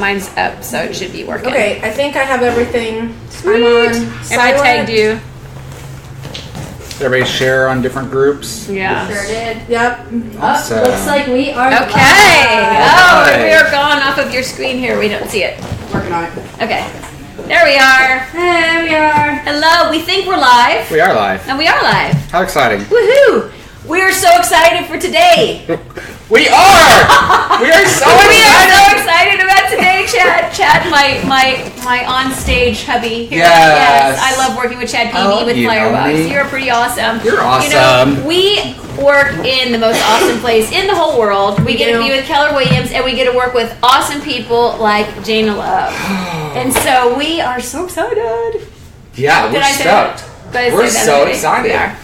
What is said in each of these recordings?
mine's up, so it should be working. Okay, I think I have everything. Sweet. I'm on And I tagged you. Everybody share on different groups. Yeah. Sure did. Yep. Awesome. Looks like we are Okay. live. Oh, Right. we are gone off of your screen here. We don't see it. Working on it. Okay. There we are. There we are. Hello. We think we're live. We are live. And we are live. How exciting. Woohoo! We're so excited for today. We are! We are so We are excited! so excited about today, Chad. Chad, my on-stage hubby here. Yes. I love working with Chad I Peevy love with you, Firebox. Melanie. You're pretty awesome. You're You know, awesome. we work in the most awesome place in the whole world. We get to be with Keller Williams, and we get to work with awesome people like Jayna Love. And so we are so excited. Yeah, Did we're I say that? stoked. Did I We're say that so already? excited. We are.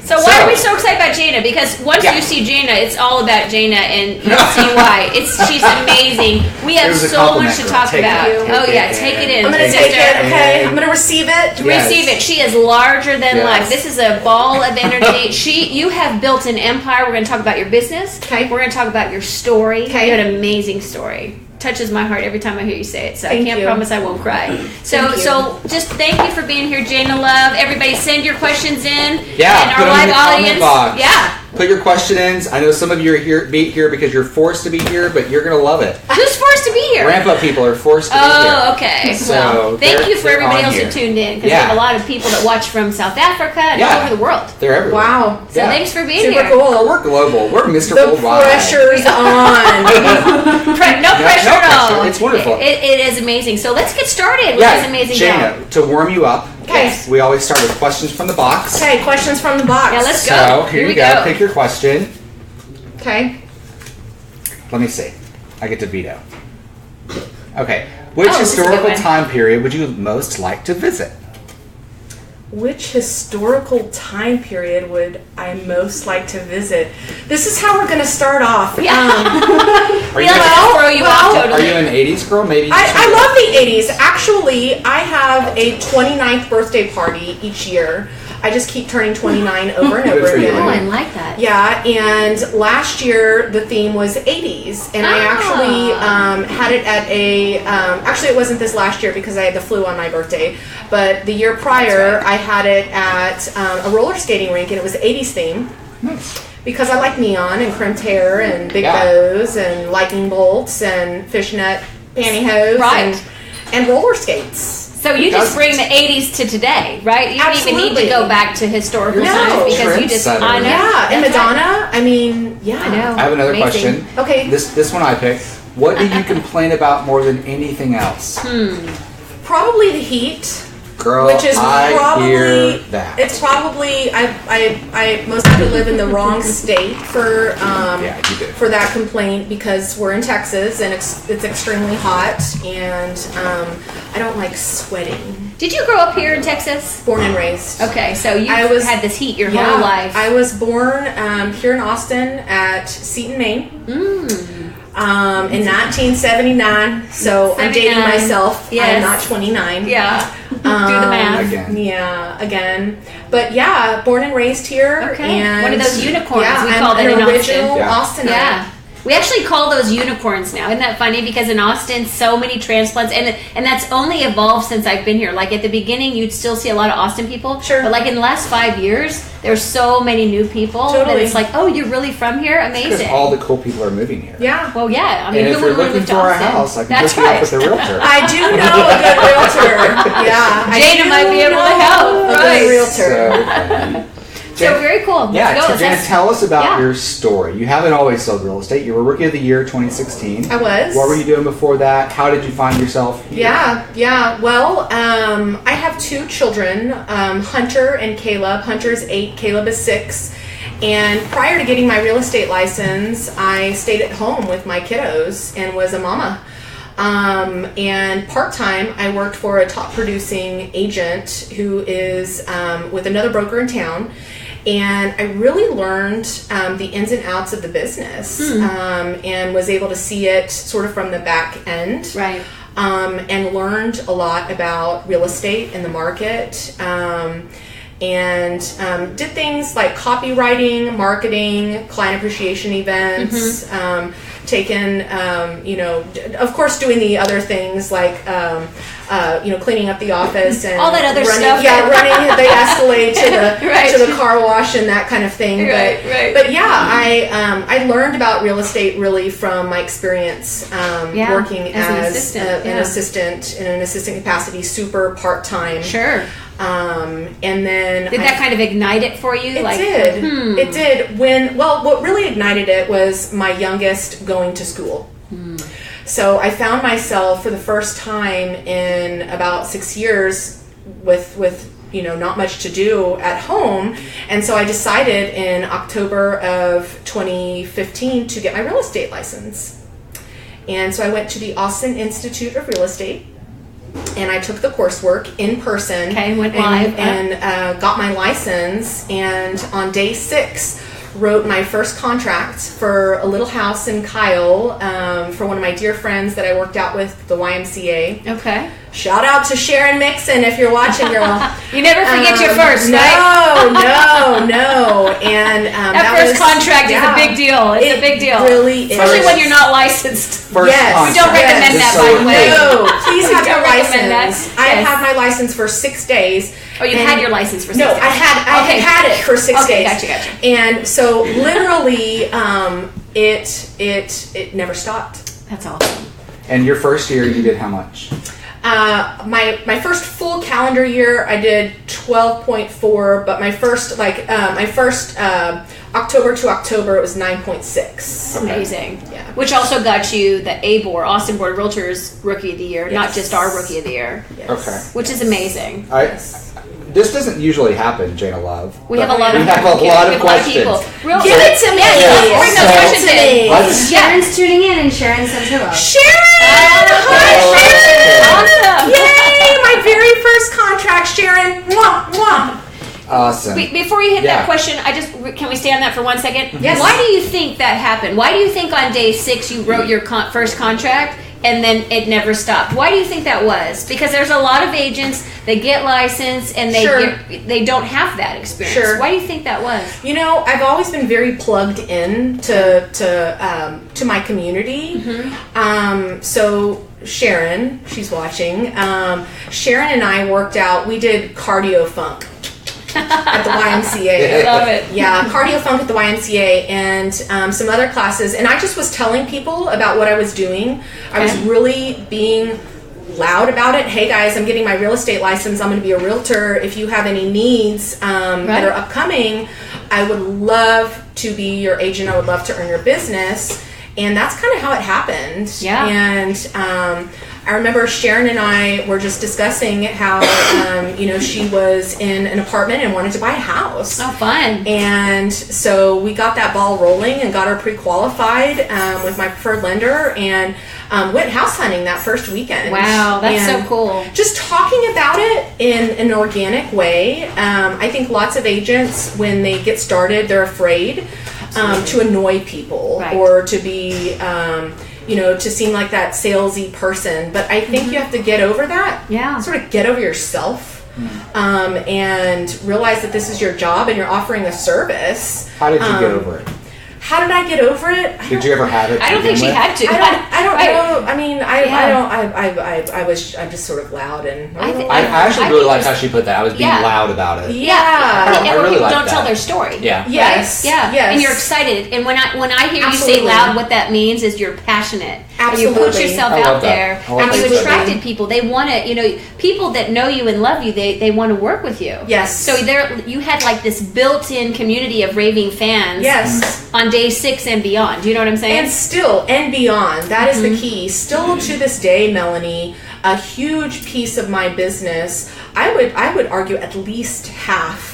So why are we so excited about Jayna? Because once Yeah. you see Jayna, it's all about Jayna, and you see why. She's amazing. We have It was a so compliment, much to girl. talk Take about. it. Oh Take yeah, it. take it in. I'm gonna sister. take it. Okay, I'm gonna receive it. Yes. Receive it. She is larger than Yes. life. This is a ball of energy. You have built an empire. We're going to talk about your business. Okay. We're going to talk about your story. Okay. You have an amazing story. Touches my heart every time I hear you say it. So I Thank can't you. promise I won't cry. So Thank you. so just thank you for being here, Jayna Love. Everybody, send your questions in. Yeah, and put our them in live the comment audience. box. Yeah. Put your question in. I know some of you are here because you're forced to be here, but you're going to love it. Who's forced to be here? Ramp up people are forced to be here. Oh, okay. So well, thank they're- you for they're everybody on else here. who tuned in, because Yeah. we have a lot of people that watch from South Africa and all Yeah. over the world. They're everywhere. Wow. So Yeah. thanks for being Super here. cool. Oh, we're global. We're Mr. The Worldwide. pressure's on. No pressure no at all. pressure. It's wonderful. It is amazing. So let's get started with Yeah, this amazing Jayna, job. to warm you up, Okay. we always start with questions from the box. Okay, questions from the box. Yeah, let's go. So Here here we you go. go. Pick your question. Okay. Let me see. I get to veto. Okay. Which Oh, this is a good historical one. time period would you most like to visit? Which historical time period would I most like to visit? This is how we're going to start off. Yeah. Are you, We'll an, throw you well, off are totally. you an 80s girl? Maybe. I love the 80s. Actually, I have a 29th birthday party each year. I just keep turning 29 over and Good over for you. Oh, I again. like that. Yeah, and last year the theme was 80s, and I actually had it at a. Actually, it wasn't this last year because I had the flu on my birthday, but the year prior I had it at a roller skating rink, and it was 80s theme. Nice. Because I like neon and crimped hair and big Yeah. bows and lightning bolts and fishnet pantyhose Right. and roller skates. So you just Doesn't. bring the 80s to today, right? You don't even need to Absolutely. go back to historical No. times because you just. Trendsetter. I know. Yeah, and That's right. Madonna. I mean, yeah. I know. I have another Amazing. question. Okay. This one I picked. What do you complain about more than anything else? Probably the heat. Girl, Which is I probably hear that. it's probably I most likely live in the wrong state for Yeah, you do. for that complaint because we're in Texas and it's extremely hot and I don't like sweating. Did you grow up here in Texas? Born and raised. Okay, so you I was- had this heat your Yeah, whole life. I was born here in Austin at Seton, Maine. In 1979, so I'm dating 79. myself. Yes. I'm not 29. Yeah. Do the math. Again. Yeah, again. But yeah, born and raised here. Okay. And One of those unicorns, Yeah, we I'm call that an in Austin. original Yeah. Austinite. Yeah. We actually call those unicorns now. Isn't that funny? Because in Austin, so many transplants, and that's only evolved since I've been here. Like at the beginning, you'd still see a lot of Austin people. Sure. But like in the last 5 years, there's so many new people that Totally. it's like, oh, you're really from here? Because Amazing. all the cool people are moving here. Yeah. Well, yeah. I mean, And if who you're would want to looking move to for a Austin? house, I can That's hook you right. up with a realtor. I do know a good realtor. Yeah. I Jayna do might be able to know help. A Right. good realtor. funny. So very cool. Yeah, Let's go. so Jayna, Let's- tell us about yeah. your story. You haven't always sold real estate. You were Rookie of the Year 2016. I was. What were you doing before that? How did you find yourself here? Yeah. Well, I have two children, Hunter and Caleb. Hunter's 8, Caleb is 6. And prior to getting my real estate license, I stayed at home with my kiddos and was a mama. And part-time, I worked for a top producing agent who is with another broker in town. And I really learned the ins and outs of the business and was able to see it sort of from the back end. Right. And learned a lot about real estate and the market. And did things like copywriting, marketing, client appreciation events. taken, of course, doing the other things like, cleaning up the office and all that other running, stuff. Yeah, running the Escalade to the Right. to the car wash and that kind of thing. Right, but, right. but yeah, I learned about real estate really from my experience working as an assistant in an assistant capacity, super part-time. Sure. And then Did that kind of ignite it for you? It did. What really ignited it was my youngest going to school. So I found myself for the first time in about 6 years with not much to do at home, and so I decided in October of 2015 to get my real estate license. And so I went to the Austin Institute of Real Estate, and I took the coursework in person. Okay, went live. And got my license, and on day 6 wrote my first contract for a little house in Kyle for one of my dear friends that I worked out with, the YMCA. Okay. Shout out to Sharon Mixon if you're watching, girl. You never forget your first, no, right? No. And that first contract is a big deal. It's a big deal. It really is. Especially when you're not licensed. First contract. We don't recommend that, by the way. No, please have your don't recommend license. that. I Yes. had my license for 6 days. Oh, you had your license for 6 No, days. I had it for 6 Okay, days. gotcha. And so literally, it never stopped. That's awesome. And your first year, you did how much? My first full calendar year, I did 12.4, but my first October to October, it was 9.6. Amazing. Yeah. Which also got you the ABOR, Austin Board of Realtors Rookie of the Year, not Yes. just our Rookie of the Year. Yes. Okay. Which is amazing. This doesn't usually happen, Jayna Love. We have a lot of questions. people. Give it to me. Yes, bring those questions in. Let's- Sharon's tuning in, and Sharon says hello. Sharon! Oh, Hi, Sharon! Awesome. Yay! My very first contract, Sharon. Mwah, mwah. Awesome. Before you hit Yeah. that question, can we stay on that for 1 second? Yes. Why do you think that happened? Why do you think on day 6 you wrote your first contract and then it never stopped? Why do you think that was? Because there's a lot of agents that get licensed and they don't have that experience. Sure. Why do you think that was? I've always been very plugged in to my community. So Sharon, she's watching. Sharon and I worked out. We did cardio funk at the YMCA. Love it. Yeah, cardio funk at the YMCA and some other classes. And I just was telling people about what I was doing. I was really being loud about it. Hey guys, I'm getting my real estate license. I'm going to be a realtor. If you have any needs that are upcoming, I would love to be your agent. I would love to earn your business. And that's kind of how it happened. Yeah. And I remember Sharon and I were just discussing how, she was in an apartment and wanted to buy a house. Oh, fun. And so we got that ball rolling and got her pre-qualified with my preferred lender and went house hunting that first weekend. Wow, that's so cool. Just talking about it in an organic way. I think lots of agents, when they get started, they're afraid to annoy people or to be... to seem like that salesy person. But I think you have to get over that. Yeah. Sort of get over yourself and realize that this is your job and you're offering a service. How did you get over it? How did I get over it? Did you ever have it? I don't think she had to. I don't know. I mean, I'm just sort of loud and. I actually really like how she put that. I was being loud about it. Yeah. I And when really people like don't that. tell their story. Yeah. Yes. Yeah. Yes. And you're excited. And when I hear you say Absolutely. loud, what that means is you're passionate. Absolutely. And you put yourself I out love that. there. I love And you Absolutely. attracted people. They want to, people that know you and love you, they want to work with you. Yes. So you had like this built-in community of raving fans. Yes. On day 6 and beyond. Do you know what I'm saying? And still, and beyond, that is the key. Still to this day, Melanie, a huge piece of my business, I would argue at least half,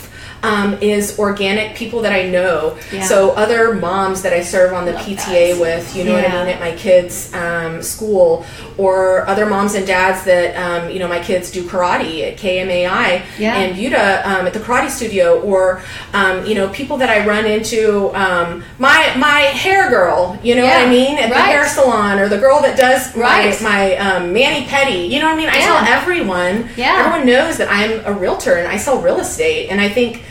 is organic people that I know. Yeah. So other moms that I serve on the Love PTA that. with, you know what I mean, at my kids' school, or other moms and dads that, my kids do karate at KMAI and Buda at the karate studio, or, people that I run into, my hair girl, you know what I mean, at the hair salon, or the girl that does my mani-pedi, you know what I mean? I tell everyone knows that I'm a realtor and I sell real estate, and I think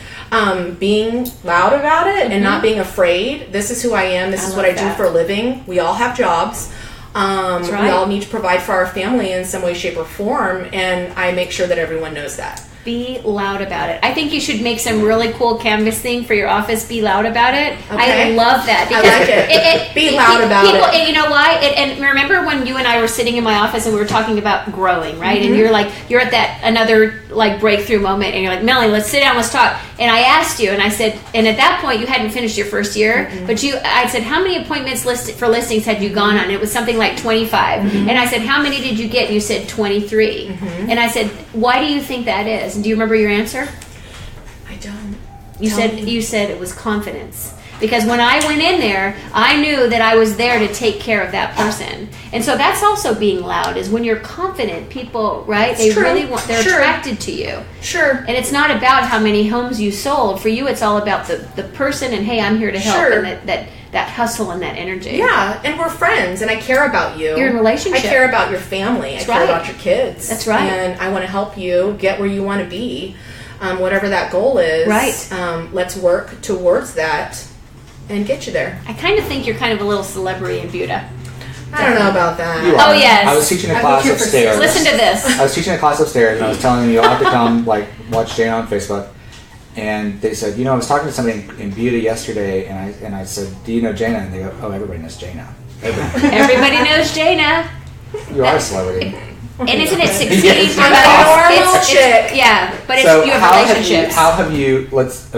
being loud about it and not being afraid. This is who I am. This is what I do for a living. We all have jobs. That's right. We all need to provide for our family in some way, shape, or form, and I make sure that everyone knows that. Be loud about it. I think you should make some really cool canvas thing for your office. Be loud about it. Okay. I love that. I like it. Be loud about it. And you know why? And remember when you and I were sitting in my office and we were talking about growing, right? And you're at that another like breakthrough moment, and you're like, Melanie, let's sit down, let's talk. And I asked you, and I said, and at that point you hadn't finished your first year, but I said, how many appointments for listings had you gone on? And it was something like 25. And I said, how many did you get? And you said 23. And I said, why do you think that is? And do you remember your answer? I don't. You said it was confidence. Because when I went in there, I knew that I was there to take care of that person. And so that's also being loud, is when you're confident, people, right? They're attracted to you. Sure. And it's not about how many homes you sold. For you, it's all about the person and, hey, I'm here to help. And that hustle and that energy. Yeah, and we're friends, and I care about you. You're in a relationship. I care about your family. I care about your kids. That's right. And I want to help you get where you want to be, whatever that goal is. Right. Let's work towards that and get you there. I kind of think you're kind of a little celebrity in Buda. I don't know about that. You are. Oh, yes. I was teaching a class upstairs. Listen to this. I was teaching a class upstairs, and I was telling them you'll have to come watch Jayna on Facebook. And they said, I was talking to somebody in Buda yesterday, and I said, do you know Jayna? And they go, oh, everybody knows Jayna. Everybody knows Jayna. You are a celebrity. And isn't it succeeding? Yeah, but it's you have relationships. How have you? Let's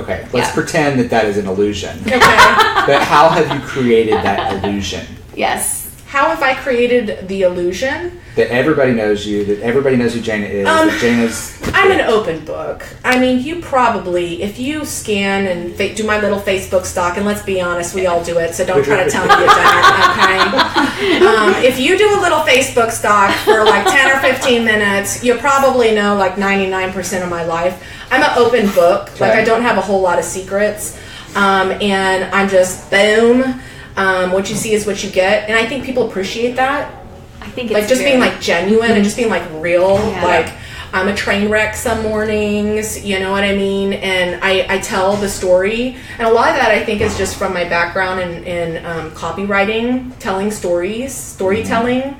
pretend that is an illusion. Okay. But how have you created that illusion? Yes. How have I created the illusion? That everybody knows you, that everybody knows who Jayna is, that Jayna's... I'm an open book. I mean, you probably, if you scan and do my little Facebook stalk, and let's be honest, we all do it, so don't try to tell me you've done it, okay? If you do a little Facebook stalk for like 10 or 15 minutes, you probably know like 99% of my life. I'm an open book. Okay. Like, I don't have a whole lot of secrets. And I'm just, boom. What you see is what you get. And I think people appreciate that. I think it's like just being like genuine and just being like real. Yeah. Like, I'm a train wreck some mornings, you know what I mean? And I tell the story. And a lot of that I think is just from my background in copywriting, telling stories, storytelling.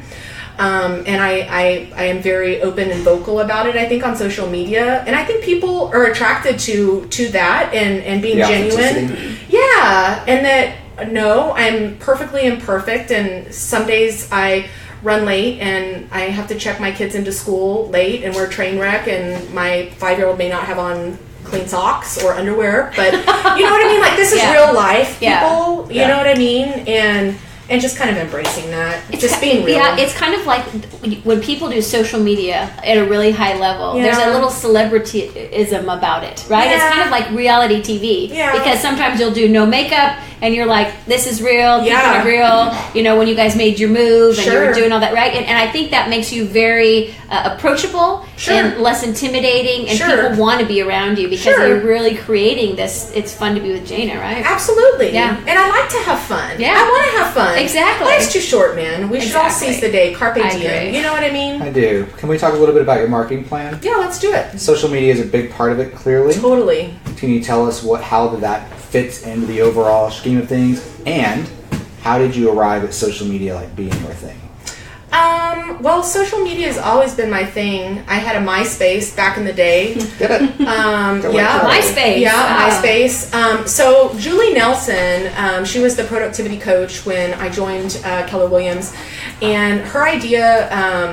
And I am very open and vocal about it, I think, on social media. And I think people are attracted to that and being genuine. Yeah. And that, no, I'm perfectly imperfect. And some days I run late and I have to check my kids into school late and we're a train wreck and my 5-year-old may not have on clean socks or underwear, but you know what I mean? Like, this is real life, people, you know what I mean? And just kind of embracing that, just being real. Yeah, it's kind of like when people do social media at a really high level, there's a little celebrityism about it, right? Yeah. It's kind of like reality TV. Yeah. Because sometimes you'll do no makeup and you're like, this is real, keeping it real. You know, when you guys made your move and you were doing all that, right? And I think that makes you very approachable and less intimidating, and people want to be around you because you're really creating this. It's fun to be with Jayna, right? Absolutely. Yeah. And I like to have fun. Yeah. I want to have fun. Exactly. Life's too short, man. We should all seize the day. Carpe diem. agree. You know what I mean? I do. Can we talk a little bit about your marketing plan? Yeah, let's do it. Social media is a big part of it, clearly. Totally. Can you tell us how that fits into the overall scheme of things? And how did you arrive at social media being your thing? Well, social media has always been my thing. I had a MySpace back in the day. Get it? MySpace. Yeah, MySpace. So Julie Nelson, she was the productivity coach when I joined Keller Williams, and her idea,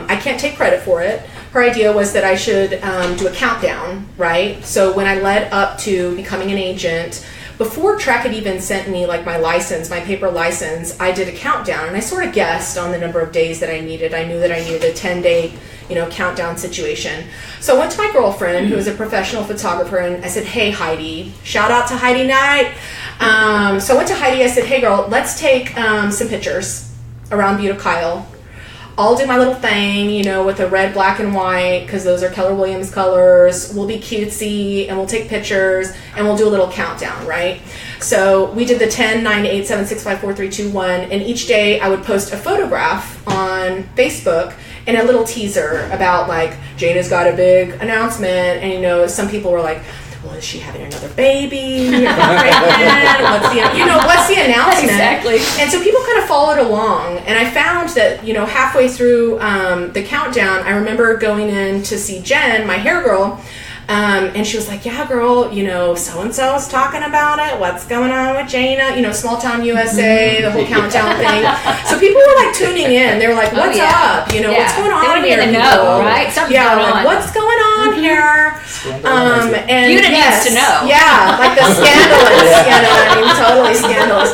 I can't take credit for it. Her idea was that I should do a countdown, right? So when I led up to becoming an agent, before Track had even sent me my license, my paper license, I did a countdown, and I sort of guessed on the number of days that I needed. I knew that I needed a 10-day, countdown situation. So I went to my girlfriend, who is a professional photographer, and I said, "Hey, Heidi," shout out to Heidi Knight. So I went to Heidi. I said, "Hey, girl, let's take some pictures around Butte, Kyle. I'll do my little thing, with a red, black, and white, because those are Keller Williams colors. We'll be cutesy, and we'll take pictures, and we'll do a little countdown, right?" So we did the 10, 9, 8, 7, 6, 5, 4, 3, 2, 1, and each day I would post a photograph on Facebook and a little teaser about, Jayna's got a big announcement, and, some people were like, well, is she having another baby? What's the announcement? Exactly. And so people kind of followed along, and I found that, halfway through the countdown, I remember going in to see Jen, my hair girl, and she was like, yeah, girl, so-and-so is talking about it. What's going on with Jayna? Small town USA, the whole countdown thing. So people were like tuning in. They were like, what's up? What's going on here? They want to be in the know, right? Something's going on. What's going on here? And Buda needs to know. Yeah, like the scandalous, totally scandalous.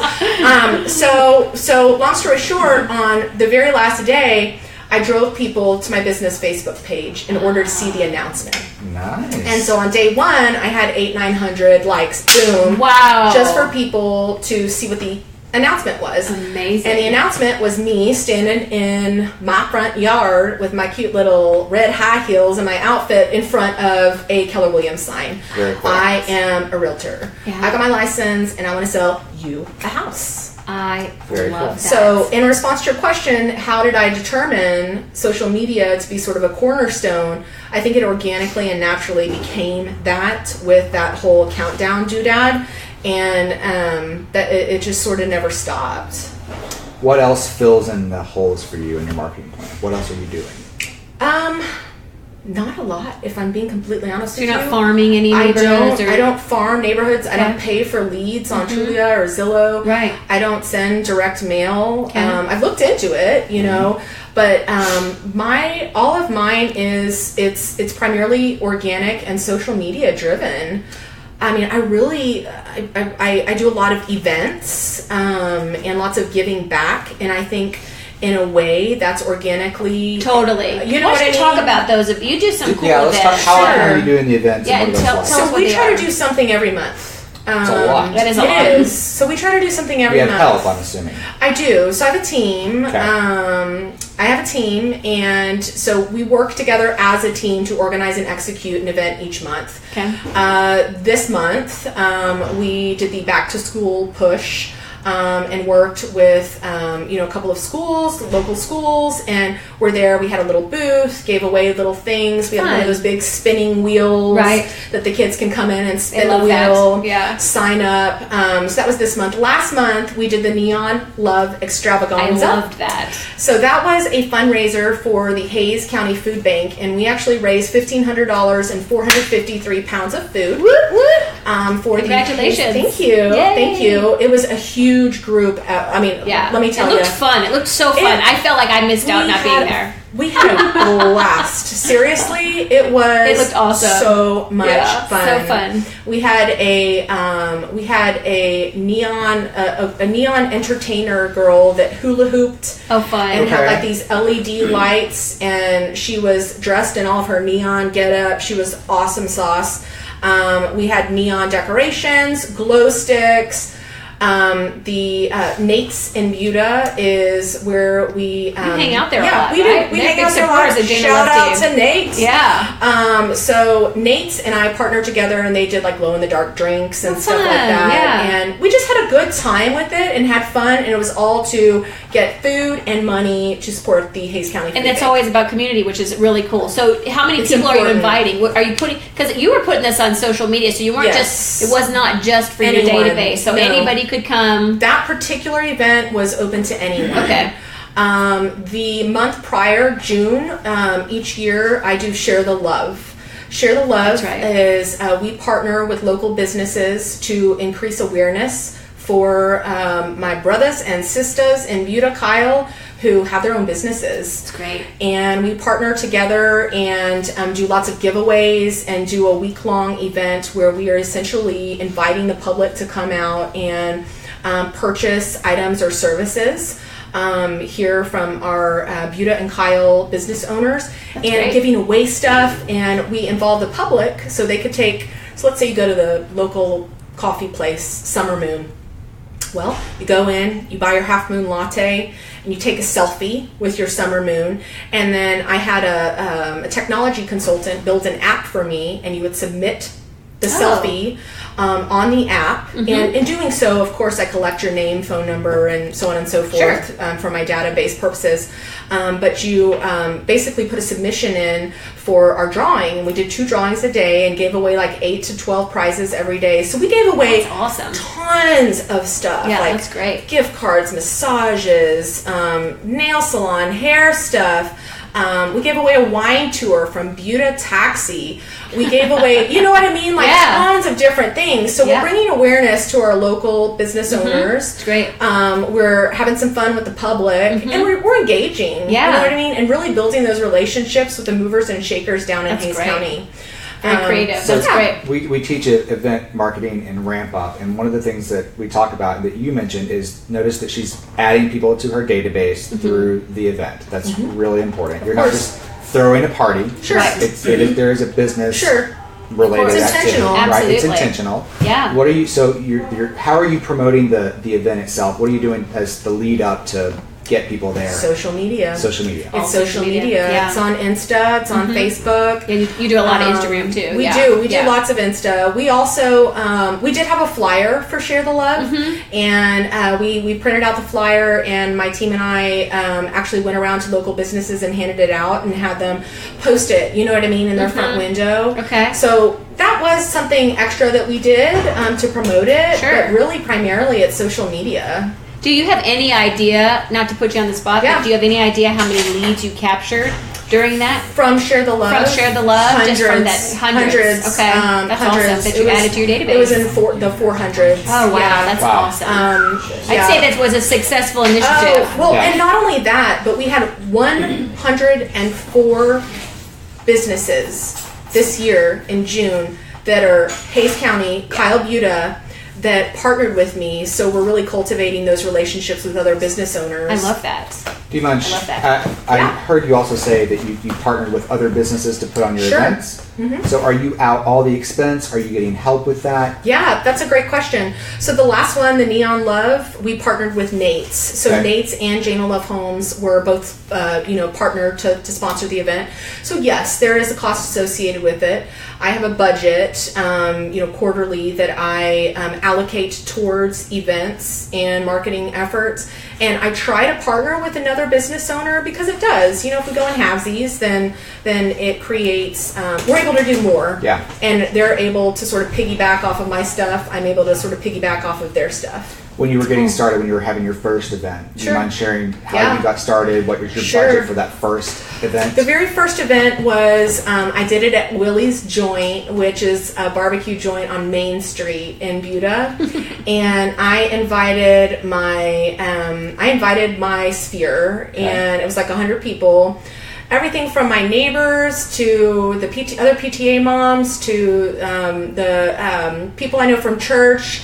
So long story short, on the very last day, I drove people to my business Facebook page in order to see the announcement. Nice. And so on day one, I had 800-900 likes. Boom. Wow. Just for people to see what the announcement was. Amazing. And the announcement was me standing in my front yard with my cute little red high heels and my outfit in front of a Keller Williams sign. Very cool. I am a realtor. Yeah. I got my license and I want to sell you a house. I Very love cool. that. So in response to your question, how did I determine social media to be sort of a cornerstone? I think it organically and naturally became that with that whole countdown doodad, and that it just sort of never stopped. What else fills in the holes for you in your marketing plan? What else are you doing? Not a lot, if I'm being completely honest with you. You're not farming any neighborhoods? I don't farm neighborhoods. I don't pay for leads on Trulia or Zillow. Right. I don't send direct mail. Okay. I've looked into it, but all of mine is it's primarily organic and social media driven. I mean, I do a lot of events and lots of giving back, and I think in a way that's organically totally. You know what I mean? Talk about those. If you do some cool let's events. talk. How often are you doing the events? Yeah, and what and are those tell like? us So what we they try are. to do something every month. It's a lot. That is a lot. It is. So we try to do something every You have month. help, I'm assuming. I do. So I have a team. Okay. I have a team, and so we work together as a team to organize and execute an event each month. Okay. This month, we did the back to school push. And worked with a couple of schools, local schools, and we're there. We had a little booth, gave away little things. We had one of those big spinning wheels that the kids can come in and spin the wheel, sign up. So that was this month. Last month we did the Neon Love Extravaganza. I loved that. So that was a fundraiser for the Hayes County Food Bank, and we actually raised $1,500 and 453 pounds of food. For Congratulations! Thank you, thank you. It was a huge group. Let me tell you, it looked fun. It looked so fun. I felt like I missed out not being there. We had a blast. Seriously, it was. It looked awesome. So much fun. So fun. We had a neon entertainer girl that hula hooped. Oh, fun! And had like these LED lights, and she was dressed in all of her neon getup. She was awesome sauce. We had neon decorations, glow sticks. The Nate's in Buda is where we hang out there a lot. We right? We hang out there a lot. Shout out to Nate's. Yeah. So Nate's and I partnered together, and they did like glow in the dark drinks and stuff like that. Yeah. And we just had a good time with it and had fun, and it was all to get food and money to support the Hayes County Food And it's Bank. always about community, which is really cool. So how many people are you inviting? Are you putting, because you were putting this on social media, so you weren't it was not just for your database. So anybody could come. That particular event was open to anyone. Okay. The month prior, June, each year I do Share the Love. Share the Love is we partner with local businesses to increase awareness for my brothers and sisters in Buda, Kyle, who have their own businesses. That's great. And we partner together and do lots of giveaways and do a week-long event where we are essentially inviting the public to come out and purchase items or services. Hear from our Buda and Kyle business owners. That's great. Giving away stuff, and we involve the public so they could take, so let's say you go to the local coffee place, Summer Moon. Well, you go in, you buy your half moon latte, and you take a selfie with your Summer Moon. And then I had a technology consultant build an app for me, and you would submit the selfie on the app. And in doing so, of course, I collect your name, phone number, and so on and so forth for my database purposes. But you basically put a submission in for our drawing. And we did 2 drawings a day and gave away like 8 to 12 prizes every day. So we gave away tons of stuff. Yeah, like that's great. Gift cards, massages, nail salon, hair stuff. We gave away a wine tour from Buda Taxi. We gave away, you know what I mean? Like tons of different things. So we're bringing awareness to our local business owners. It's great. We're having some fun with the public, and we're engaging. Yeah. You know what I mean? And really building those relationships with the movers and shakers down in Hays County. Very creative. So That's great. We teach event marketing and ramp up, and one of the things that we talk about that you mentioned is notice that she's adding people to her database through the event. That's really important. You're not just throwing a party. Sure. Right. There is a business related It's activity, intentional. right? It's Absolutely. intentional. Yeah. What are you? So you're how are you promoting the event itself? What are you doing as the lead up to get people there? Social media. Social media. It's social media. Yeah. It's on Insta. It's on Facebook. Yeah, you do a lot of Instagram too. We do lots of Insta. We also we did have a flyer for Share the Love, and we printed out the flyer, and my team and I actually went around to local businesses and handed it out and had them post it. You know what I mean, in their front window. Okay. So that was something extra that we did to promote it. Sure. But really, primarily, it's social media. Do you have any idea, not to put you on the spot, but do you have any idea how many leads you captured during that? From Share the Love? From Share the Love? Hundreds. Just from that hundreds. Okay. That's hundreds. awesome that you added to your database. It was in the 400s. Oh, wow. That's awesome. I'd say that was a sincessful initiative. And not only that, but we had 104 businesses this year in June that are Hays County, Kyle Buda, that partnered with me, so we're really cultivating those relationships with other business owners. I love that. Do you mind? I love that. I heard you also say that you partnered with other businesses to put on your events. So are you out all the expense? Are you getting help with that? Yeah, that's a great question. So the last one, the Neon Love, we partnered with Nate's. So Nate's and Jayna Love Homes were both, partnered to sponsor the event. So yes, there is a cost associated with it. I have a budget, quarterly that I allocate towards events and marketing efforts. And I try to partner with another business owner because it does. You know, if we go in halvesies, then it creates, we're able to do more. Yeah. And they're able to sort of piggyback off of my stuff. I'm able to sort of piggyback off of their stuff. When you were getting started, when you were having your first event, do you mind sharing how you got started? What was your budget for that first event? The very first event was, I did it at Willie's Joint, which is a barbecue joint on Main Street in Buda. And I invited my sphere, and it was like 100 people. Everything from my neighbors to the other PTA moms to the people I know from church,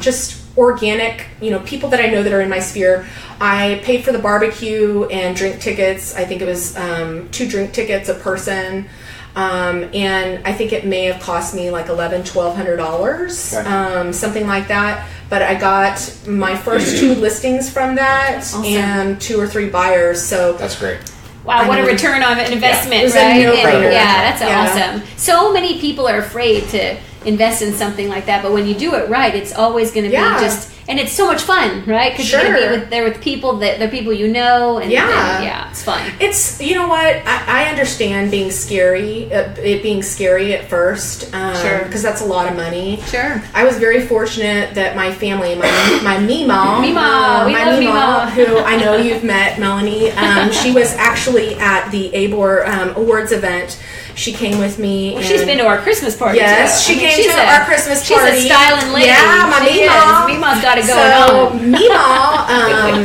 just organic, people that I know that are in my sphere. I paid for the barbecue and drink tickets. I think it was 2 drink tickets a person. And I think it may have cost me like $1,200, something like that. But I got my first 2 listings from that and 2 or 3 buyers. So that's great. Wow, what a return on an investment, right? That's awesome. So many people are afraid to invest in something like that, but when you do it right, it's always going to be just, and it's so much fun, right? Because you're going to be there with people that they're people you know, and it's fun. It's, you know what, I understand being scary, it being scary at first, because that's a lot of money. Sure. I was very fortunate that my family, my Meemaw, who I know you've met, Melanie, she was actually at the ABOR Awards event. She came with me. Well, she's been to our Christmas party. Yes, she came to our Christmas party. She's a styling lady. Yeah, my Meemaw. Meemaw's got it going on.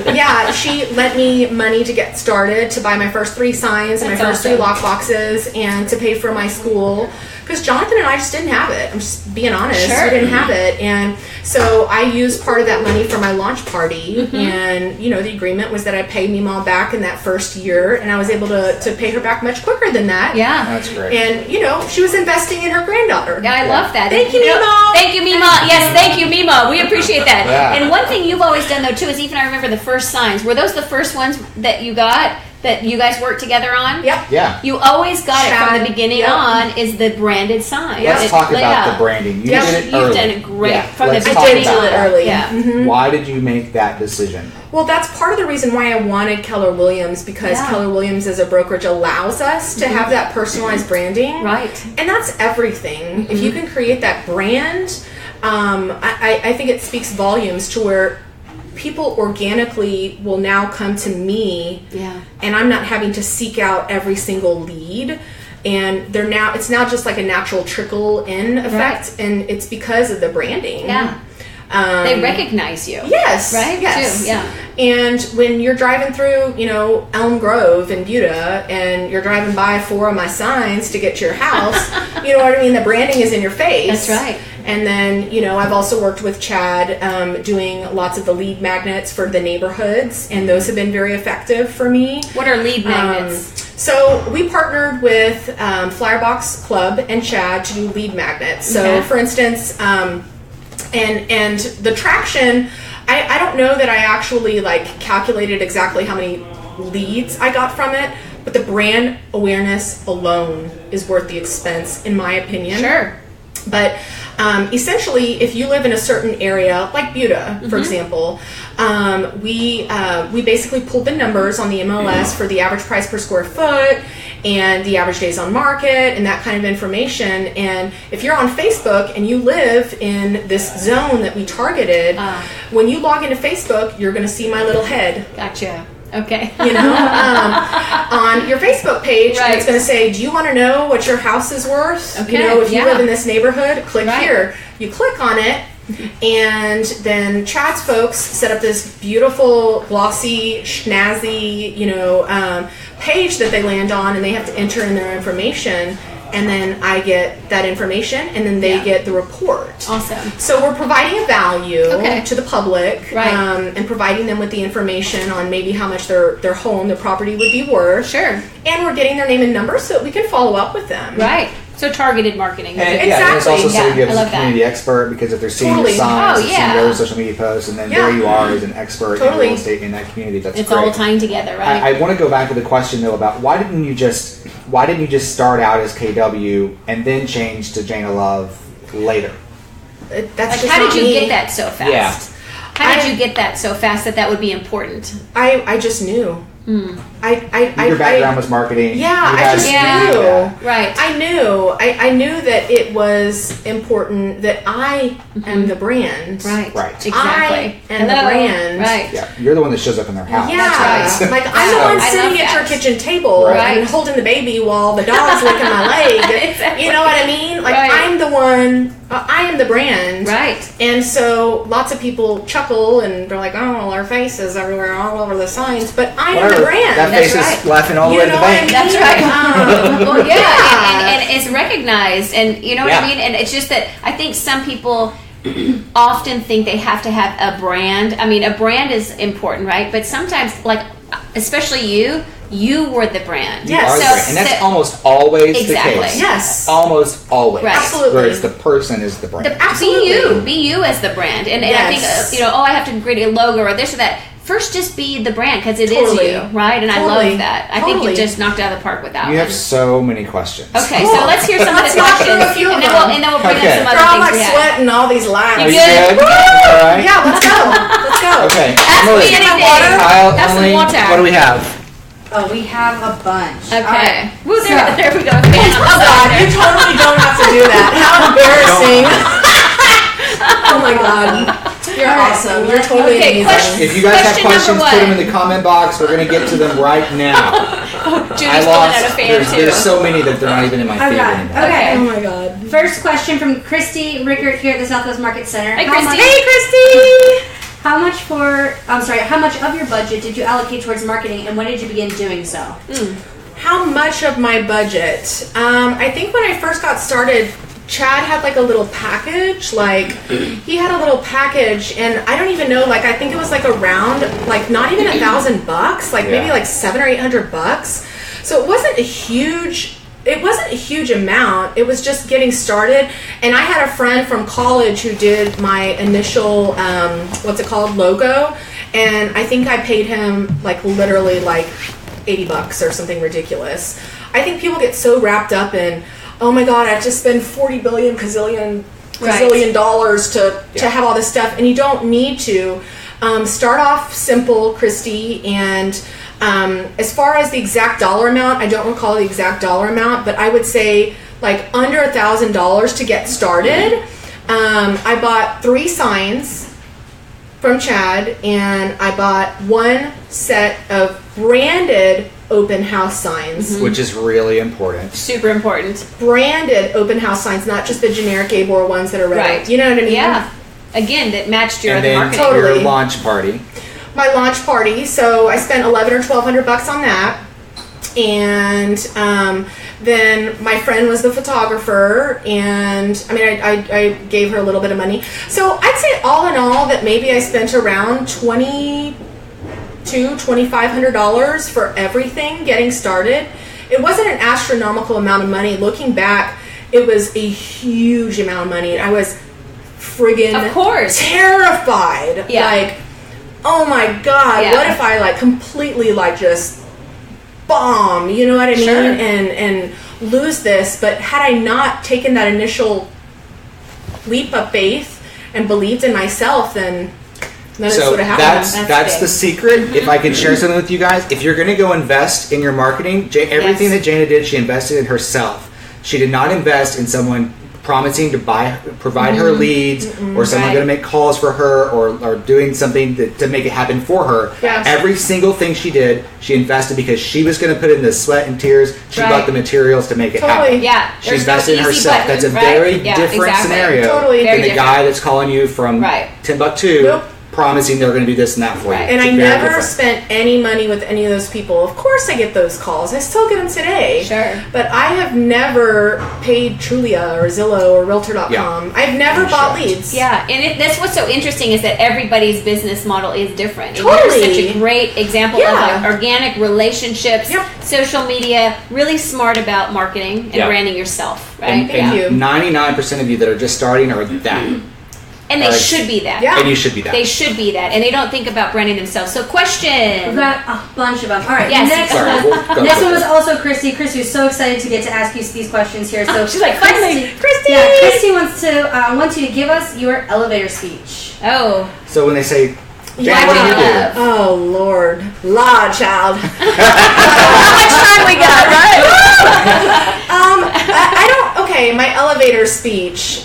Meemaw, she lent me money to get started, to buy my first 3 signs and my first 3 lock boxes, and to pay for my school. Because Jonathan and I just didn't have it. I'm just being honest. We didn't have it. And so I used part of that money for my launch party. And, the agreement was that I paid Meemaw back in that first year. And I was able to pay her back much quicker than that. Yeah. That's great. And, she was investing in her granddaughter. Yeah, I love that. Thank you, Meemaw. Thank you, Meemaw. Yes, thank you, Meemaw. We appreciate that. Yeah. And one thing you've always done, though, too, is even I remember the first signs. Were those the first ones that you got? that you guys work together on? Yep. Yeah. You always got it from the beginning Yep. on is the branded sign. Let's talk Lay about out. the branding. You Yep. did it You've early. done it great Yeah. from Let's the talk beginning. I did do it on. early. Yeah. Mhm. Why did you make that decision? Well, that's part of the reason why I wanted Keller Williams, because Yeah. Keller Williams as a brokerage allows us to have that personalized branding. Right. And that's everything. If you can create that brand, I think it speaks volumes to where people organically will now come to me, and I'm not having to seek out every single lead. And it's now just like a natural trickle in effect, and it's because of the branding. Yeah. They recognize you. Yes. Right? Yes. Too. Yeah. And when you're driving through, Elm Grove in Buda, and you're driving by 4 of my signs to get to your house, you know what I mean? The branding is in your face. That's right. And then, I've also worked with Chad doing lots of the lead magnets for the neighborhoods, and those have been very effective for me. What are lead magnets? So we partnered with Flyerbox Club and Chad to do lead magnets. So, for instance, and the traction, I don't know that I actually calculated exactly how many leads I got from it, but the brand awareness alone is worth the expense, in my opinion. Sure. But essentially, if you live in a certain area, like Buda, for example, we basically pulled the numbers on the MLS for the average price per square foot and the average days on market and that kind of information. And if you're on Facebook and you live in this zone that we targeted, when you log into Facebook, you're going to see my little head. Gotcha. Okay. On your Facebook page, and it's going to say, do you want to know what your house is worth? Okay. If you live in this neighborhood, click here. You click on it, and then Chad's folks set up this beautiful, glossy, snazzy, page that they land on, and they have to enter in their information. And then I get that information, and then they get the report. Awesome. So we're providing a value to the public, and providing them with the information on maybe how much their home, their property would be worth. Sure. And we're getting their name and number so that we can follow up with them. Right. So targeted marketing. And it's also so you I as love a community expert, because if they're seeing Totally. your signs, Oh, they're seeing your other social media posts, and then there you are as an expert in real estate in that community. That's It's great. all tying together, right? I want to go back to the question though about why didn't you just start out as KW and then change to Jayna Love later? That's how did you get that so fast? Yeah. How did you get that so fast that would be important? I just knew. Your background was marketing. Yeah, I just knew. Right. I knew. I knew that it was important that I am the brand. Right. Exactly. I am the brand. Right. Yeah, you're the one that shows up in their house. Yeah, That's right. like I'm the one I sitting love at your that. kitchen table and holding the baby while the dog's licking my leg. Exactly. You know what I mean? Like I'm the one. I am the brand. Right. And so lots of people chuckle and they're like, "Oh, our face is everywhere, all over the signs." But I am the brand. That face is laughing all the way to the bank. That's right. Well, and it's recognized, and you know what I mean. And it's just that I think some people often think they have to have a brand. I mean, a brand is important, right? But sometimes, especially you were the brand. You are the brand. And that's almost always the case. Yes. Almost always. Right. Absolutely. Whereas the person is the brand. Absolutely. Be you as the brand. And I think, I have to create a logo or this or that. First, just be the brand, because it is you, right? And I love that. I think you just knocked it out of the park with that one. You have so many questions. Okay, so let's hear some of the knock questions, through a few of and then we'll bring in some They're all other like things we have. sweating all these lines. Are you good? good? All right. Yeah, let's go. Let's go. Okay. Ask Emily, me anything. Have some Emily, water. what do we have? Oh, we have a bunch. Okay. All right. Woo, there we go. Fan on the Oh God, you totally don't have to do that. How embarrassing. Oh my God. You're awesome. You're totally amazing. If you guys have Question questions, number put them one. in the comment box. We're going to get to them right now. Judy's pulling out a fan too. There's so many that they're not even in my favorite anymore. Okay. Oh my God. First question from Christy Rickert here at the Southwest Market Center. Hey, How Christy. much- Hey, Christy. How much of your budget did you allocate towards marketing, and when did you begin doing so? How much of my budget? I think when I first got started, Chad had like a little package. Like he had a little package, and I don't even know. Like I think it was like around like not even $1,000. Like maybe like $700 or $800. So it wasn't a huge. It wasn't a huge amount. It was just getting started. And I had a friend from college who did my initial, logo. And I think I paid him like literally like $80 or something ridiculous. I think people get so wrapped up in, oh my God, I have to spend 40 billion gazillion dollars to have all this stuff, and you don't need to. Start off simple, Christy, and as far as the exact dollar amount, I don't recall the exact dollar amount, but I would say like under $1,000 to get started. I bought 3 signs from Chad, and I bought 1 set of branded open house signs. Which is really important. Super important. Branded open house signs, not just the generic Gabor ones that are red. Right. You know what I mean? Yeah. Again, that matched your And other then marketing. Totally. your launch party. My launch party, so I spent $1,100 or $1,200 on that. And then my friend was the photographer, and I mean, I gave her a little bit of money. So I'd say all in all that maybe I spent around $2,500 for everything getting started. It wasn't an astronomical amount of money. Looking back, it was a huge amount of money. I was friggin' Of course. terrified. Yeah. Like, oh my God, Yeah. what if I like completely like just bomb, you know what I mean? Sure. And lose this. But had I not taken that initial leap of faith and believed in myself, then none of this So would have happened. that's big. the secret. If I could share something with you guys, if you're going to go invest in your marketing, everything Yes. that Jayna did, she invested in herself. She did not invest in someone promising to provide her leads, or someone Right. going to make calls for her, or doing something to make it happen for her. Yes. Every single thing she did, she invested because she was going to put in the sweat and tears. She Right. bought the materials to make it Totally. happen. Yeah. She There's no invested in easy herself. button, That's a right? very Yeah, different exactly. scenario Totally. Very than the different. guy that's calling you from Right. Timbuktu, Nope. promising they're going to do this and that for Right. you. And It's I very never different. spent any money with any of those people. Of course I get those calls. I still get them today. Sure. But I have never paid Trulia or Zillow or Realtor.com. Yeah. I've never I'm bought shocked. leads. Yeah, and that's what's so interesting is that everybody's business model is different. And Totally. you're such a great example Yeah. of like organic relationships, Yep. social media, really smart about marketing and Yeah. branding yourself, right? And, Thank you. 99% of you that are just starting are that. And they Right. should be that. Yeah. And you should be that. They should be that. And they don't think about branding themselves. So We've question. got a bunch of them. All right. Yes. Next Sorry, one. we'll go Next for one it. was also Christy. Christy was so excited to get to ask you these questions here. So She's like, finally, Christy! Yeah, Christy wants you to give us your elevator speech. Oh. So when they say, Jayna, Yeah. what do you do? Oh, Lord. Law, child. How much time we got, right? I don't, okay, my elevator speech.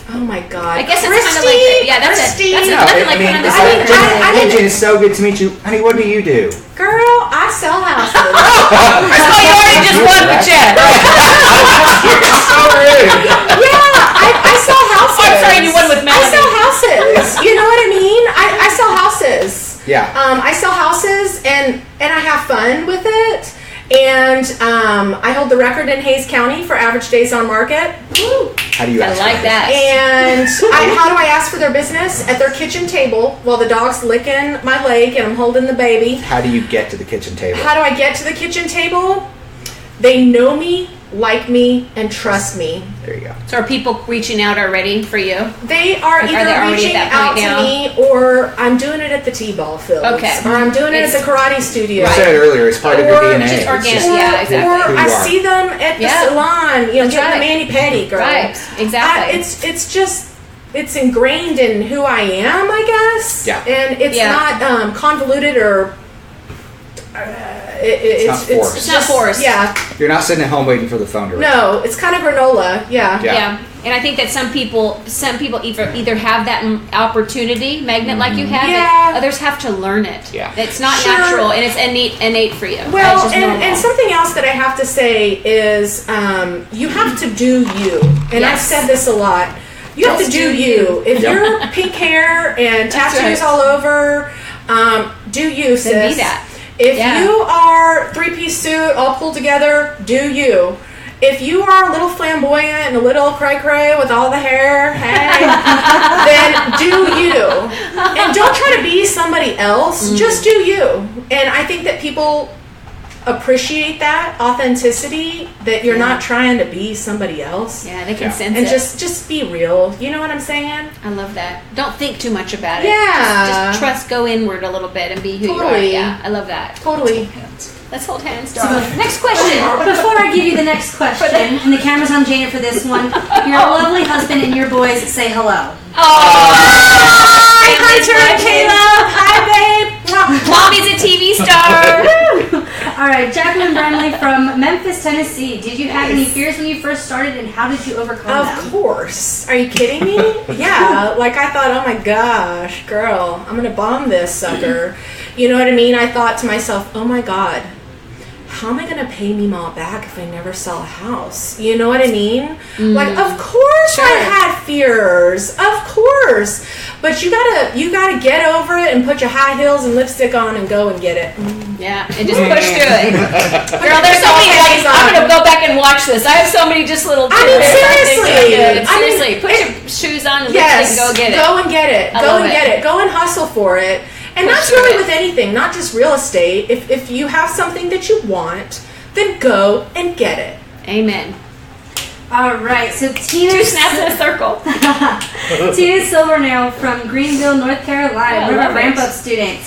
Oh my God. I guess it's Christy, kind of like, yeah, that's Christy. it. That's No, nothing I like mean, put on the it's I like, mean, side. I hey, didn't- Jayna, it's so good to meet you. Honey, what do you do? Girl, I sell houses. Oh, you already just won the check. So rude. Yeah, I sell houses. Oh, I'm sorry, you won with I Melanie. sell houses. You know what I mean? I sell houses. Yeah. I sell houses and I have fun with it. And I hold the record in Hayes County for average days on market. Woo. How do you I ask like for that. And how do I ask for their business? At their kitchen table while the dog's licking my leg and I'm holding the baby. How do you get to the kitchen table? How do I get to the kitchen table? They know me, like me, and trust me. There you go. So are people reaching out already for you? They are Like, are either they already reaching at that out point to now? me or I'm doing it at the T-ball fields. Okay. Or I'm doing it at It's- the karate studio. You said it earlier, it's part of your Or DNA. just It's organic, just yeah, exactly. Or who you I are. see them at the Yeah. salon, That's getting right. the mani-pedi, girl. Right, exactly. It's just, it's ingrained in who I am, I guess. Yeah. And it's Yeah. not convoluted or... it's not forced. It's not forced. Yeah. You're not sitting at home waiting for the phone to ring. No, it's kind of granola. Yeah. Yeah. Yeah. And I think that some people either have that opportunity magnet like you have, Yeah. and others have to learn it. Yeah. It's not Sure. natural, and it's innate for you. Well, That's just normal. and something else that I have to say is you have to do you. And I've Yes. said this a lot. You have Just to do do you. If Yep. you're pink hair and That's tattoos right. all over, do you, sis. Then be that. If Yeah. you are three-piece suit all pulled together, do you. If you are a little flamboyant and a little cray-cray with all the hair, hey, then do you. And don't try to be somebody else. Just do you. And I think that people appreciate that authenticity, that you're not trying to be somebody else. Yeah, they can sense and it. just be real. You know what I'm saying? I love that. Don't think too much about it. Yeah. Just trust, go inward a little bit and be who you are. Yeah, I love that. Totally. Let's hold hands. Next question. Before I give you the next question, and the camera's on Jayna for this one, your lovely husband and your boys say hello. Hi, Hunter and Caleb. Hi, babe. Mommy's a TV star. All right, Jacqueline Bramley from Memphis, Tennessee. Did you have any fears when you first started, and how did you overcome them? Of course. Are you kidding me? Yeah. Like, I thought, oh my gosh, girl, I'm going to bomb this sucker. You know what I mean? I thought to myself, oh my God, how am I going to pay Meemaw back if I never sell a house? You know what I mean? Like, of course I had fears. Of course. But you gotta get over it and put your high heels and lipstick on and go and get it. Yeah, and just push through it. Girl, there's so many, like, I'm going to go back and watch this. I have so many just little tips. I mean, seriously. Seriously, put your shoes on and lipstick and go get it. Go and get it. Go and get it. Go and hustle for it. And that's really with anything, not just real estate. If you have something that you want, then go and get it. Amen. All right, so Tina... 2 snaps in a circle. Tina Silvernail from Greenville, North Carolina. We're a ramp-up student.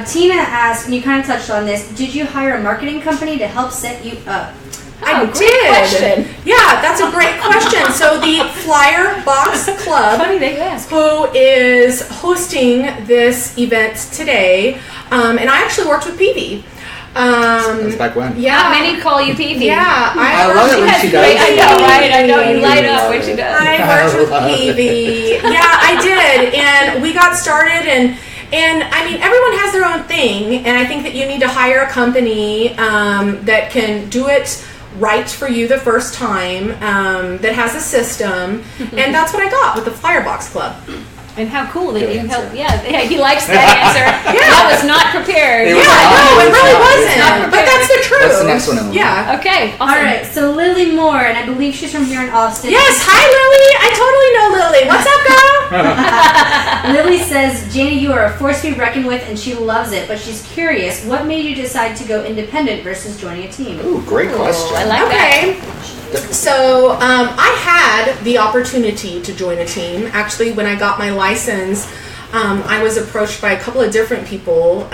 Tina asked, and you kind of touched on this, did you hire a marketing company to help set you up? I did. Question. Yeah, that's a great question. So the Flyer Box Club, Funny they ask. who is hosting this event today, and I actually worked with Peevy. That's back when. Yeah. Not many call you Peevy. Yeah, I love it when she does. I know, right? I know, you light up when she does. I worked with Peevy. Yeah, I did, and we got started, and I mean, everyone has their own thing, and I think that you need to hire a company that can do it right for you the first time, that has a system, and that's what I got with the Firebox Club. And how cool that you helped. Yeah, he likes that answer. That was not prepared. No, it really wasn't. But that's the truth. What's the next one, Emily? Yeah. Okay. Awesome. All right, so Lily Moore, and I believe she's from here in Austin. Yes, hi Lily. I totally know Lily. What's up, girl? Lily says, Jayna, you are a force to be reckoned with, and she loves it, but she's curious, what made you decide to go independent versus joining a team? Ooh, great question. I like that. So I had the opportunity to join a team. Actually, when I got my license, I was approached by a couple of different people,